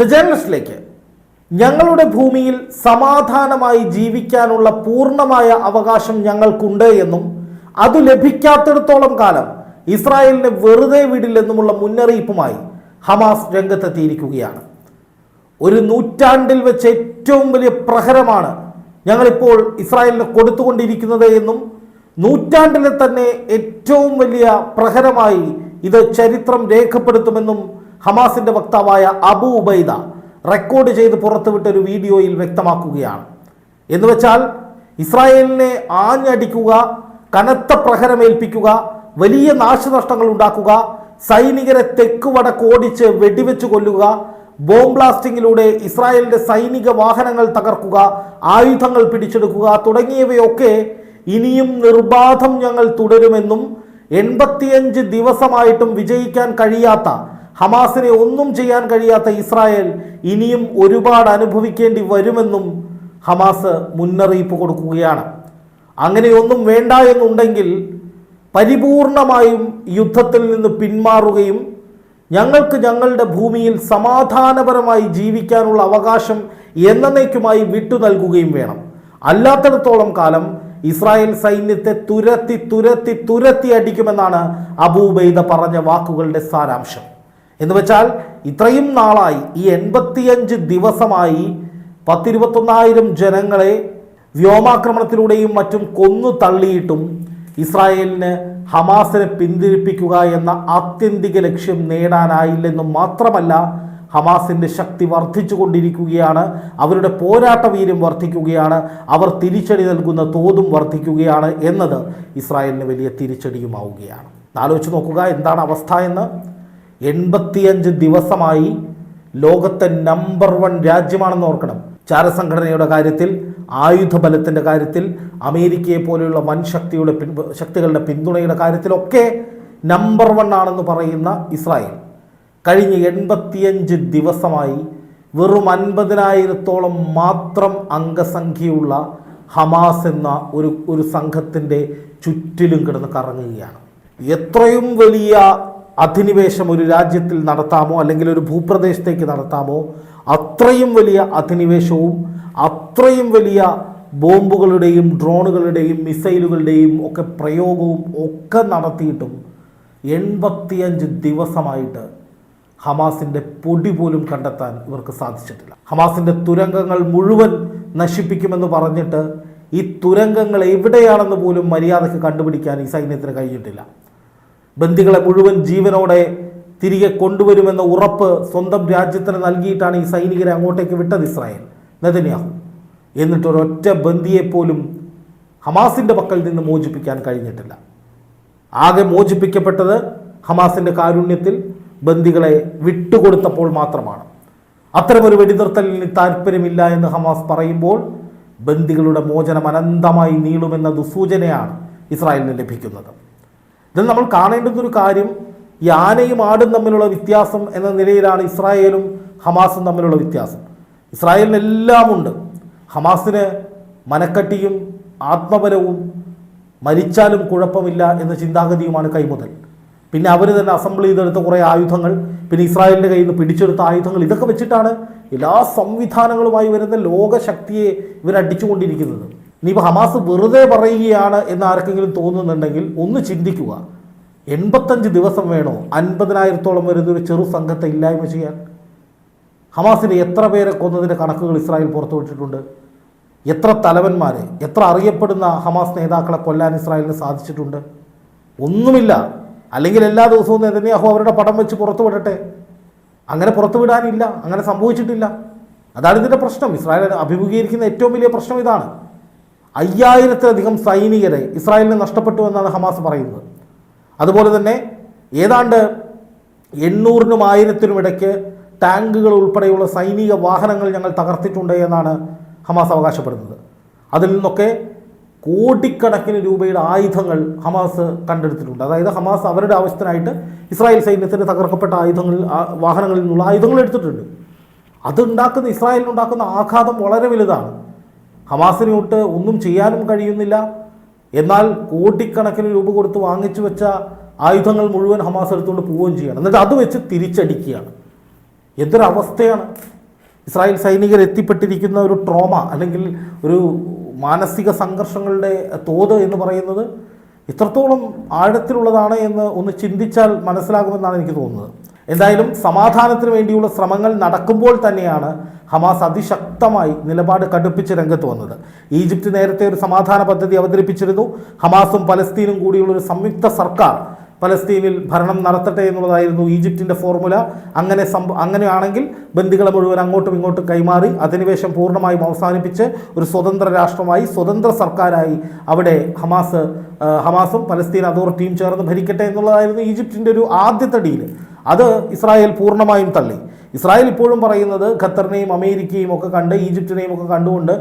The ജേർണലിസ്റ്റിലേക്ക് ഞങ്ങളുടെ ഭൂമിയിൽ സമാധാനമായി ജീവിക്കാനുള്ള പൂർണ്ണമായ അവകാശം ഞങ്ങൾക്കുണ്ട് എന്നും അത് ലഭിക്കാത്തിടത്തോളം കാലം ഇസ്രായേലിനെ വെറുതെ വിടില്ലെന്നുമുള്ള മുന്നറിയിപ്പുമായി ഹമാസ് രംഗത്തെത്തിയിരിക്കുകയാണ്. ഒരു നൂറ്റാണ്ടിൽ വെച്ച് ഏറ്റവും വലിയ പ്രഹരമാണ് ഞങ്ങളിപ്പോൾ ഇസ്രായേലിന് കൊടുത്തുകൊണ്ടിരിക്കുന്നത് എന്നും നൂറ്റാണ്ടിലെ തന്നെ ഏറ്റവും വലിയ പ്രഹരമായി ഇത് ചരിത്രം രേഖപ്പെടുത്തുമെന്നും ഹമാസിന്റെ വക്താവായ അബു ഉബൈദ റെക്കോർഡ് ചെയ്ത് പുറത്തുവിട്ട ഒരു വീഡിയോയിൽ വ്യക്തമാക്കുകയാണ്. എന്നുവെച്ചാൽ ഇസ്രായേലിനെ ആഞ്ഞടിക്കുക, കനത്ത പ്രഹരമേൽപ്പിക്കുക, വലിയ നാശനഷ്ടങ്ങൾ ഉണ്ടാക്കുക, സൈനികരെ തെക്ക് വടക്ക് ഓടിച്ച് വെടിവെച്ച് കൊല്ലുക, ബോംബ് ബ്ലാസ്റ്റിങ്ങിലൂടെ ഇസ്രായേലിന്റെ സൈനിക വാഹനങ്ങൾ തകർക്കുക, ആയുധങ്ങൾ പിടിച്ചെടുക്കുക തുടങ്ങിയവയൊക്കെ ഇനിയും നിർബാധം ഞങ്ങൾ തുടരുമെന്നും 85 ദിവസമായിട്ടും വിജയിക്കാൻ കഴിയാത്ത, ഹമാസിനെ ഒന്നും ചെയ്യാൻ കഴിയാത്ത ഇസ്രായേൽ ഇനിയും ഒരുപാട് അനുഭവിക്കേണ്ടി വരുമെന്നും ഹമാസ് മുന്നറിയിപ്പ് കൊടുക്കുകയാണ്. അങ്ങനെയൊന്നും വേണ്ട എന്നുണ്ടെങ്കിൽ പരിപൂർണമായും യുദ്ധത്തിൽ നിന്ന് പിന്മാറുകയും ഞങ്ങൾക്ക് ഞങ്ങളുടെ ഭൂമിയിൽ സമാധാനപരമായി ജീവിക്കാനുള്ള അവകാശം എന്നേക്കുമായി വിട്ടു നൽകുകയും വേണം. അല്ലാത്തിടത്തോളം കാലം ഇസ്രായേൽ സൈന്യത്തെ തുരത്തി തുരത്തി തുരത്തി അടിക്കുമെന്നാണ് അബൂ ഉബൈദ പറഞ്ഞ വാക്കുകളുടെ സാരാംശം. എന്ന് വെച്ചാൽ ഇത്രയും നാളായി ഈ 85 ദിവസമായി 10-21,000 ജനങ്ങളെ വ്യോമാക്രമണത്തിലൂടെയും മറ്റും കൊന്നു തള്ളിയിട്ടും ഇസ്രായേലിന് ഹമാസിനെ പിന്തിരിപ്പിക്കുക എന്ന ആത്യന്തിക ലക്ഷ്യം നേടാനായില്ലെന്നും മാത്രമല്ല, ഹമാസിൻ്റെ ശക്തി വർദ്ധിച്ചു കൊണ്ടിരിക്കുകയാണ്, അവരുടെ പോരാട്ട വീര്യം വർദ്ധിക്കുകയാണ്, അവർ തിരിച്ചടി നൽകുന്ന തോതും വർദ്ധിക്കുകയാണ് എന്നത് ഇസ്രായേലിന് വലിയ തിരിച്ചടിയുമാവുകയാണ്. ആലോചിച്ച് നോക്കുക എന്താണ് അവസ്ഥ എന്ന്. 85 ദിവസമായി ലോകത്തെ നമ്പർ 1 രാജ്യമാണെന്ന് ഓർക്കണം. ചാരസംഘടനയുടെ കാര്യത്തിൽ, ആയുധബലത്തിൻ്റെ കാര്യത്തിൽ, അമേരിക്കയെ പോലെയുള്ള വൻ ശക്തികളുടെ പിന്തുണയുടെ കാര്യത്തിലൊക്കെ നമ്പർ 1 ആണെന്ന് പറയുന്ന ഇസ്രായേൽ കഴിഞ്ഞ 85 ദിവസമായി വെറും 50,000-ഓളം മാത്രം അംഗസംഖ്യയുള്ള ഹമാസ് എന്ന ഒരു സംഘത്തിൻ്റെ ചുറ്റിലും കിടന്ന് കറങ്ങുകയാണ്. എത്രയും വലിയ അധിനിവേശം ഒരു രാജ്യത്തിൽ നടത്താമോ അല്ലെങ്കിൽ ഒരു ഭൂപ്രദേശത്തേക്ക് നടത്താമോ അത്രയും വലിയ അധിനിവേശവും അത്രയും വലിയ ബോംബുകളുടെയും ഡ്രോണുകളുടെയും മിസൈലുകളുടെയും ഒക്കെ പ്രയോഗവും ഒക്കെ നടത്തിയിട്ടും 85 ദിവസമായിട്ട് ഹമാസിൻ്റെ പൊടി പോലും കണ്ടെത്താൻ ഇവർക്ക് സാധിച്ചിട്ടില്ല. ഹമാസിൻ്റെ തുരങ്കങ്ങൾ മുഴുവൻ നശിപ്പിക്കുമെന്ന് പറഞ്ഞിട്ട് ഈ തുരങ്കങ്ങൾ എവിടെയാണെന്ന് പോലും മര്യാദയ്ക്ക് കണ്ടുപിടിക്കാൻ ഈ സൈന്യത്തിന് കഴിഞ്ഞിട്ടില്ല. ബന്ദികളെ മുഴുവൻ ജീവനോടെ തിരികെ കൊണ്ടുവരുമെന്ന ഉറപ്പ് സ്വന്തം രാജ്യത്തിന് നൽകിയിട്ടാണ് ഈ സൈനികരെ അങ്ങോട്ടേക്ക് വിട്ടത് ഇസ്രായേൽ നെതന്യാഹു. എന്നിട്ടൊരൊറ്റ ബന്ദിയെപ്പോലും ഹമാസിൻ്റെ പക്കൽ നിന്ന് മോചിപ്പിക്കാൻ കഴിഞ്ഞിട്ടില്ല. ആകെ മോചിപ്പിക്കപ്പെട്ടത് ഹമാസിൻ്റെ കാരുണ്യത്തിൽ ബന്ദികളെ വിട്ടുകൊടുത്തപ്പോൾ മാത്രമാണ്. അത്തരമൊരു വെടിനിർത്തലിന് താല്പര്യമില്ല എന്ന് ഹമാസ് പറയുമ്പോൾ ബന്ദികളുടെ മോചനം അനന്തമായി നീളുമെന്ന ദുസൂചനയാണ് ഇസ്രായേലിന് ലഭിക്കുന്നത്. ഇതിൽ നമ്മൾ കാണേണ്ടുന്നൊരു കാര്യം, ഈ ആനയും ആടും തമ്മിലുള്ള വ്യത്യാസം എന്ന നിലയിലാണ് ഇസ്രായേലും ഹമാസും തമ്മിലുള്ള വ്യത്യാസം. ഇസ്രായേലിന് എല്ലാമുണ്ട്, ഹമാസിന് മനക്കട്ടിയും ആത്മബലവും മരിച്ചാലും കുഴപ്പമില്ല എന്ന ചിന്താഗതിയുമാണ് കൈമുതൽ. പിന്നെ അവർ തന്നെ അസംബിൾ ചെയ്തെടുത്ത കുറേ ആയുധങ്ങൾ, പിന്നെ ഇസ്രായേലിൻ്റെ കയ്യിൽ നിന്ന് പിടിച്ചെടുത്ത ആയുധങ്ങൾ, ഇതൊക്കെ വെച്ചിട്ടാണ് എല്ലാ സംവിധാനങ്ങളുമായി വരുന്ന ലോകശക്തിയെ ഇവരടിച്ചുകൊണ്ടിരിക്കുന്നത്. ഇനിയിപ്പോൾ ഹമാസ് വെറുതെ പറയുകയാണ് എന്ന് ആർക്കെങ്കിലും തോന്നുന്നുണ്ടെങ്കിൽ ഒന്ന് ചിന്തിക്കുക. 85 ദിവസം വേണോ 50,000-ഓളം വരുന്നൊരു ചെറു സംഘത്തെ ഇല്ലായ്മ ചെയ്യാൻ? ഹമാസിനെ എത്ര പേരെ കൊന്നതിൻ്റെ കണക്കുകൾ ഇസ്രായേൽ പുറത്തുവിട്ടിട്ടുണ്ട്? എത്ര തലവന്മാരെ, എത്ര അറിയപ്പെടുന്ന ഹമാസ് നേതാക്കളെ കൊല്ലാൻ ഇസ്രായേലിന് സാധിച്ചിട്ടുണ്ട്? ഒന്നുമില്ല. അല്ലെങ്കിൽ എല്ലാ ദിവസവും നെതന്യാഹു അവരുടെ പടം വെച്ച് പുറത്തുവിടട്ടെ. അങ്ങനെ പുറത്തുവിടാനില്ല, അങ്ങനെ സംഭവിച്ചിട്ടില്ല. അതാണ് ഇതിൻ്റെ പ്രശ്നം. ഇസ്രായേൽ അഭിമുഖീകരിക്കുന്ന ഏറ്റവും വലിയ പ്രശ്നം ഇതാണ്. 5000-ലധികം സൈനികരെ ഇസ്രായേലിന് നഷ്ടപ്പെട്ടു എന്നാണ് ഹമാസ് പറയുന്നത്. അതുപോലെ തന്നെ ഏതാണ്ട് 800-നും 1000-നും ഇടയ്ക്ക് ടാങ്കുകൾ ഉൾപ്പെടെയുള്ള സൈനിക വാഹനങ്ങൾ ഞങ്ങൾ തകർത്തിട്ടുണ്ട് എന്നാണ് ഹമാസ് അവകാശപ്പെടുന്നത്. അതിൽ നിന്നൊക്കെ കോടിക്കണക്കിന് രൂപയുടെ ആയുധങ്ങൾ ഹമാസ് കണ്ടെടുത്തിട്ടുണ്ട്. അതായത് ഹമാസ് അവരുടെ ആവശ്യത്തിനായിട്ട് ഇസ്രായേൽ സൈന്യത്തിന് തകർക്കപ്പെട്ട വാഹനങ്ങളിൽ നിന്നുള്ള ആയുധങ്ങൾ എടുത്തിട്ടുണ്ട്. അതുണ്ടാക്കുന്ന ഇസ്രായേലിനുണ്ടാക്കുന്ന ആഘാതം വളരെ വലുതാണ്. ഹമാസിനോട്ട് ഒന്നും ചെയ്യാനും കഴിയുന്നില്ല. എന്നാൽ കോടിക്കണക്കിന് രൂപ കൊടുത്ത് വാങ്ങിച്ചു വെച്ച ആയുധങ്ങൾ മുഴുവൻ ഹമാസ് എടുത്തുകൊണ്ട് പോവുകയും ചെയ്യണം. എന്നിട്ട് അത് വെച്ച് തിരിച്ചടിക്കുകയാണ്. എന്തൊരവസ്ഥയാണ്! ഇസ്രായേൽ സൈനികർ എത്തിപ്പെട്ടിരിക്കുന്ന ഒരു ട്രോമ അല്ലെങ്കിൽ ഒരു മാനസിക സംഘർഷങ്ങളുടെ തോത് എന്ന് പറയുന്നത് ഇത്രത്തോളം ആഴത്തിലുള്ളതാണ് എന്ന് ഒന്ന് ചിന്തിച്ചാൽ മനസ്സിലാകുമെന്നാണ് എനിക്ക് തോന്നുന്നത്. എന്തായാലും സമാധാനത്തിന് വേണ്ടിയുള്ള ശ്രമങ്ങൾ നടക്കുമ്പോൾ തന്നെയാണ് ഹമാസ് അതിശക്തമായി നിലപാട് കടുപ്പിച്ച് രംഗത്ത് വന്നത്. ഈജിപ്ത് നേരത്തെ ഒരു സമാധാന പദ്ധതി അവതരിപ്പിച്ചിരുന്നു. ഹമാസും പലസ്തീനും കൂടിയുള്ള ഒരു സംയുക്ത സർക്കാർ പലസ്തീനിൽ ഭരണം നടത്തട്ടെ എന്നുള്ളതായിരുന്നു ഈജിപ്തിൻ്റെ ഫോർമുല. അങ്ങനെയാണെങ്കിൽ ബന്ദികളെ മുഴുവൻ അങ്ങോട്ടും ഇങ്ങോട്ടും കൈമാറി അധിനിവേശം പൂർണ്ണമായും അവസാനിപ്പിച്ച് ഒരു സ്വതന്ത്ര രാഷ്ട്രമായി സ്വതന്ത്ര സർക്കാരായി അവിടെ ഹമാസും പലസ്തീൻ അതോറിറ്റിയും ചേർന്ന് ഭരിക്കട്ടെ എന്നുള്ളതായിരുന്നു ഈജിപ്തിൻ്റെ ഒരു ആദ്യത്തെ ഡീല്. അത് ഇസ്രായേൽ പൂർണ്ണമായും തള്ളി. ഇസ്രായേൽ ഇപ്പോഴും പറയുന്നത് ഖത്തറിനെയും അമേരിക്കയും ഒക്കെ കണ്ട് ഈജിപ്തിനെയും ഒക്കെ കണ്ടുകൊണ്ട്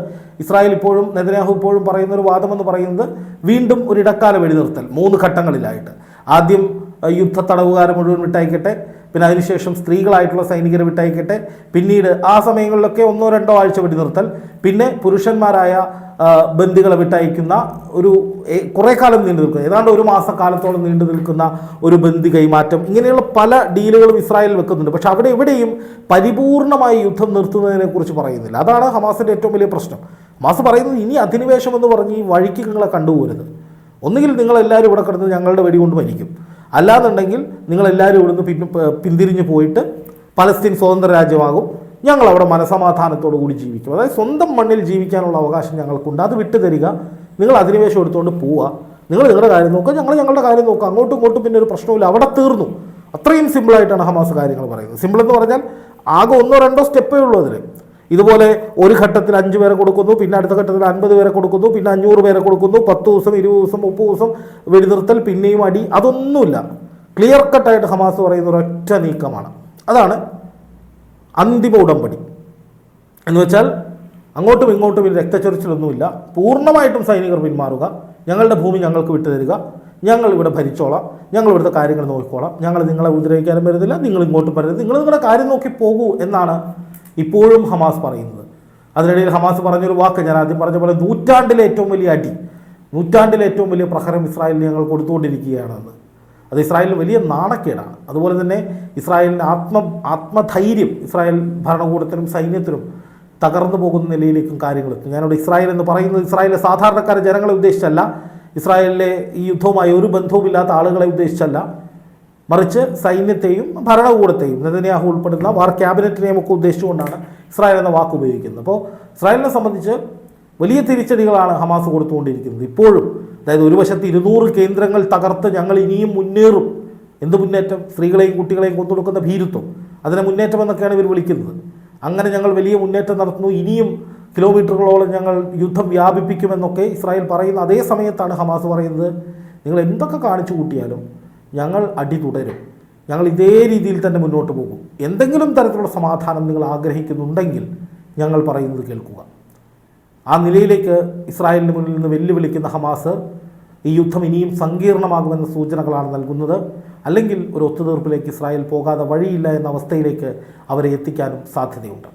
ഇസ്രായേൽ ഇപ്പോഴും നെതന്യാഹു ഇപ്പോഴും പറയുന്ന ഒരു വാദമെന്ന് പറയുന്നത് വീണ്ടും ഒരു ഇടക്കാല വെടിനിർത്തൽ 3 ഘട്ടങ്ങളിലായിട്ട്. ആദ്യം യുദ്ധ തടവുകാരെ മുഴുവൻ വിട്ടയക്കട്ടെ, പിന്നെ അതിനുശേഷം സ്ത്രീകളായിട്ടുള്ള സൈനികരെ വിട്ടയക്കട്ടെ, പിന്നീട് ആ സമയങ്ങളിലൊക്കെ 1-2 ആഴ്ച വെടിനിർത്തൽ, പിന്നെ പുരുഷന്മാരായ ബന്ദികളെ വിട്ടയക്കുന്ന ഒരു കുറേ കാലം നീണ്ടു നിൽക്കുന്ന ഏതാണ്ട് 1 മാസക്കാലത്തോളം നീണ്ടു നിൽക്കുന്ന ഒരു ബന്ദി കൈമാറ്റം, ഇങ്ങനെയുള്ള പല ഡീലുകളും ഇസ്രായേൽ വെക്കുന്നുണ്ട്. പക്ഷെ അവിടെ എവിടെയും പരിപൂർണമായി യുദ്ധം നിർത്തുന്നതിനെ കുറിച്ച് പറയുന്നില്ല. അതാണ് ഹമാസിൻ്റെ ഏറ്റവും വലിയ പ്രശ്നം. ഹമാസ് പറയുന്നത് ഇനി അധിനിവേശം എന്ന് പറഞ്ഞ് ഈ വഴിക്ക് നിങ്ങളെ കണ്ടുപോരുത്. ഒന്നുകിൽ നിങ്ങളെല്ലാവരും ഇവിടെ കിടന്ന് ഞങ്ങളുടെ വെടികൊണ്ട് മരിക്കും, അല്ലാന്നുണ്ടെങ്കിൽ നിങ്ങളെല്ലാവരും ഇവിടുന്ന് പിന്തിരിഞ്ഞ് പോയിട്ട് പലസ്തീൻ സ്വതന്ത്ര രാജ്യമാകും, ഞങ്ങളവിടെ മനസമാധാനത്തോടു കൂടി ജീവിക്കും. അതായത് സ്വന്തം മണ്ണിൽ ജീവിക്കാനുള്ള അവകാശം ഞങ്ങൾക്കുണ്ട്, അത് വിട്ടു തരിക, നിങ്ങൾ അധിനിവേശം എടുത്തുകൊണ്ട് പോവുക, നിങ്ങൾ നിങ്ങളുടെ കാര്യം നോക്കുക, ഞങ്ങൾ ഞങ്ങളുടെ കാര്യം നോക്കുക, അങ്ങോട്ടും ഇങ്ങോട്ടും പിന്നെ ഒരു പ്രശ്നമില്ല, അവിടെ തീർന്നു. അത്രയും സിമ്പിളായിട്ടാണ് ഹമാസ് കാര്യങ്ങൾ പറയുന്നത്. സിമ്പിൾ എന്ന് പറഞ്ഞാൽ ആകെ 1-2 സ്റ്റെപ്പേ ഉള്ളൂ അതിൽ. ഇതുപോലെ ഒരു ഘട്ടത്തിൽ 5 പേരെ കൊടുക്കുന്നു, പിന്നെ അടുത്ത ഘട്ടത്തിൽ 50 പേരെ കൊടുക്കുന്നു, പിന്നെ 500 പേരെ കൊടുക്കുന്നു, 10 ദിവസം 20 ദിവസം 30 ദിവസം വെടിനിർത്തൽ, പിന്നെയും അടി, അതൊന്നുമില്ല. ക്ലിയർ കട്ടായിട്ട് ഹമാസ് പറയുന്ന ഒരൊറ്റ നീക്കമാണ്. അതാണ് അന്തിമ ഉടമ്പടി എന്ന് വെച്ചാൽ അങ്ങോട്ടും ഇങ്ങോട്ടും രക്തച്ചൊരിച്ചിലൊന്നുമില്ല, പൂർണ്ണമായിട്ടും സൈനികർ പിന്മാറുക, ഞങ്ങളുടെ ഭൂമി ഞങ്ങൾക്ക് വിട്ടുതരിക, ഞങ്ങൾ ഇവിടെ ഭരിച്ചോളാം, ഞങ്ങൾ ഇവിടുത്തെ കാര്യങ്ങൾ നോക്കിക്കോളാം, ഞങ്ങൾ നിങ്ങളെ ഉപദ്രവിക്കാനും വരുന്നില്ല, നിങ്ങൾ ഇങ്ങോട്ടും വരരുത്, നിങ്ങൾ നിങ്ങളുടെ കാര്യം നോക്കി പോകൂ എന്നാണ് ഇപ്പോഴും ഹമാസ് പറയുന്നത്. അതിനിടയിൽ ഹമാസ് പറഞ്ഞൊരു വാക്ക് ഞാൻ ആദ്യം പറഞ്ഞ പോലെ നൂറ്റാണ്ടിലെ ഏറ്റവും വലിയ അടി, നൂറ്റാണ്ടിലെ ഏറ്റവും വലിയ പ്രഹരം ഇസ്രായേലിന് ഞങ്ങൾ കൊടുത്തുകൊണ്ടിരിക്കുകയാണെന്ന്. അത് ഇസ്രായേലിന് വലിയ നാണക്കേടാണ്. അതുപോലെ തന്നെ ഇസ്രായേലിന് ആത്മധൈര്യം ഇസ്രായേൽ ഭരണകൂടത്തിനും സൈന്യത്തിനും തകർന്നു പോകുന്ന നിലയിലേക്കും കാര്യങ്ങളെത്തും. ഞാനിവിടെ ഇസ്രായേൽ എന്ന് പറയുന്നത് ഇസ്രായേലിലെ സാധാരണക്കാരെ ജനങ്ങളെ ഉദ്ദേശിച്ചല്ല, ഇസ്രായേലിലെ ഈ യുദ്ധവുമായി ഒരു ബന്ധവുമില്ലാത്ത ആളുകളെ ഉദ്ദേശിച്ചല്ല, മറിച്ച് സൈന്യത്തെയും ഭരണകൂടത്തെയും നെതന്യാഹു ഉൾപ്പെടുന്ന വാർ ക്യാബിനറ്റിനെയും ഒക്കെ ഉദ്ദേശിച്ചുകൊണ്ടാണ് ഇസ്രായേൽ എന്ന വാക്ക് ഉപയോഗിക്കുന്നത്. അപ്പോൾ ഇസ്രായേലിനെ സംബന്ധിച്ച് വലിയ തിരിച്ചടികളാണ് ഹമാസ് കൊടുത്തുകൊണ്ടിരിക്കുന്നത് ഇപ്പോഴും. അതായത് ഒരു വശത്ത് 200 കേന്ദ്രങ്ങൾ തകർത്ത് ഞങ്ങൾ ഇനിയും മുന്നേറും. എന്ത് മുന്നേറ്റം? സ്ത്രീകളെയും കുട്ടികളെയും കൊന്നൊടുക്കുന്ന ഭീരുത്വം, അതിനെ മുന്നേറ്റം എന്നൊക്കെയാണ് ഇവർ വിളിക്കുന്നത്. അങ്ങനെ ഞങ്ങൾ വലിയ മുന്നേറ്റം നടത്തുന്നു, ഇനിയും കിലോമീറ്ററുകളോളം ഞങ്ങൾ യുദ്ധം വ്യാപിപ്പിക്കുമെന്നൊക്കെ ഇസ്രായേൽ പറയുന്ന അതേ സമയത്താണ് ഹമാസ് പറയുന്നത് നിങ്ങൾ എന്തൊക്കെ കാണിച്ചു കൂട്ടിയാലും ഞങ്ങൾ അടി തുടരും, ഞങ്ങൾ ഇതേ രീതിയിൽ തന്നെ മുന്നോട്ട് പോകും. എന്തെങ്കിലും തരത്തിലുള്ള സമാധാനം നിങ്ങൾ ആഗ്രഹിക്കുന്നുണ്ടെങ്കിൽ ഞങ്ങൾ പറയുന്നത് കേൾക്കുക. ആ നിലയിലേക്ക് ഇസ്രായേലിന് മുന്നിൽ നിന്ന് വെല്ലുവിളിക്കുന്ന ഹമാസ് ഈ യുദ്ധം ഇനിയും സങ്കീർണമാകുമെന്ന സൂചനകളാണ് നൽകുന്നത്. അല്ലെങ്കിൽ ഒരു ഒത്തുതീർപ്പിലേക്ക് ഇസ്രായേൽ പോകാതെ വഴിയില്ല എന്ന അവസ്ഥയിലേക്ക് അവരെ എത്തിക്കാനും സാധ്യതയുണ്ട്.